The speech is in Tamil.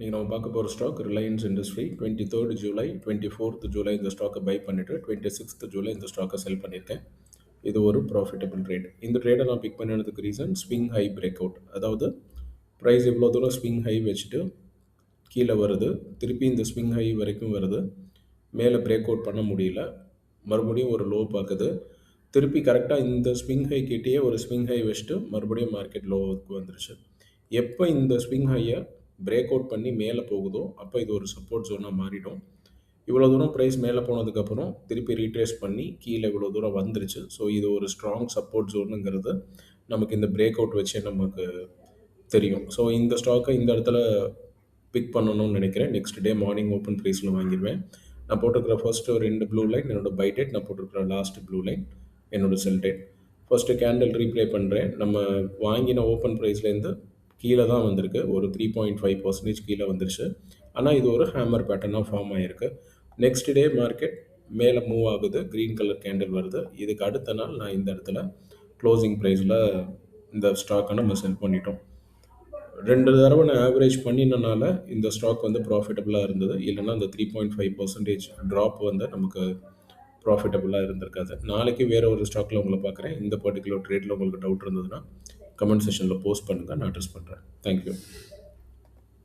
நீங்கள் நம்ம பார்க்க போகிற stock Reliance industry 23rd July 24th July இந்த ஸ்டாக்கை பை பண்ணிவிட்டு 26th ஜூலை இந்த ஸ்டாக்கை செல் பண்ணியிருக்கேன். இது ஒரு ப்ராஃபிட்டபிள் ட்ரேட். இந்த ட்ரேடை நான் பிக் பண்ணதுக்கு reason swing high break out. அதாவது ப்ரைஸ் இவ்வளோ தூரம் ஸ்விங் ஹை வச்சுட்டு கீழே வருது, திருப்பி இந்த ஸ்விங் ஹை வரைக்கும் வருது, மேலே பிரேக் அவுட் பண்ண முடியல, மறுபடியும் ஒரு லோ பார்க்குது, திருப்பி கரெக்டாக இந்த ஸ்விங் ஹை கிட்டேயே ஒரு ஸ்விங் ஹை வச்சுட்டு மறுபடியும் மார்க்கெட் லோவுக்கு வந்துருச்சு. எப்போ இந்த ஸ்விங் ஹையை பிரேக் அவுட் பண்ணி மேலே போகுதோ அப்போ இது ஒரு சப்போர்ட் ஜோனாக மாறிடும். இவ்வளோ தூரம் ப்ரைஸ் மேலே போனதுக்கப்புறம் திருப்பி ரீட்ரேஸ் பண்ணி கீழே இவ்வளோ தூரம் வந்துருச்சு. ஸோ இது ஒரு ஸ்ட்ராங் சப்போர்ட் ஜோனுங்கிறது நமக்கு இந்த பிரேக் அவுட் வச்சே நமக்கு தெரியும். ஸோ இந்த ஸ்டாக்கை இந்த இடத்துல பிக் பண்ணணும்னு நினைக்கிறேன். நெக்ஸ்ட் டே மார்னிங் ஓப்பன் ப்ரைஸில் வாங்கிடுவேன். நான் போட்டிருக்கிற ஃபர்ஸ்ட்டு 2 ப்ளூ லைன் என்னோட பை டேட், நான் போட்டிருக்கிற லாஸ்ட் ப்ளூ லைன் என்னோட செல் டேட். ஃபர்ஸ்ட்டு கேண்டில் ரீப்ளே பண்ணுறேன். நம்ம வாங்கின ஓப்பன் ப்ரைஸ்லேருந்து கீழே தான் வந்திருக்கு, ஒரு 3.5% கீழே வந்துருச்சு. ஆனால் இது ஒரு ஹேமர் பேட்டர்னாக ஃபார்ம் ஆகிருக்கு. நெக்ஸ்ட் டே மார்க்கெட் மேலே மூவ் ஆகுது, க்ரீன் கலர் கேண்டில் வருது. இதுக்கு அடுத்த நாள் நான் இந்த இடத்துல க்ளோசிங் ப்ரைஸில் இந்த ஸ்டாக்கை நம்ம செல் பண்ணிட்டோம். 2 தடவை நான் ஆவரேஜ் பண்ணினனால இந்த ஸ்டாக் வந்து ப்ராஃபிட்டபுளாக இருந்தது. இல்லைன்னா அந்த 3.5% ட்ராப் வந்து நமக்கு ப்ராஃபிட்டபுளாக இருந்திருக்காது. நாளைக்கு வேறு ஒரு ஸ்டாக்கில் உங்களை பார்க்குறேன். இந்த பர்டிகுலர் ட்ரேடில் உங்களுக்கு டவுட் இருந்ததுன்னா கமெண்ட் செக்ஷனில் போஸ்ட் பண்ணுங்கள், நான் அட்ரஸ் பண்ணுறேன். தேங்க்யூ.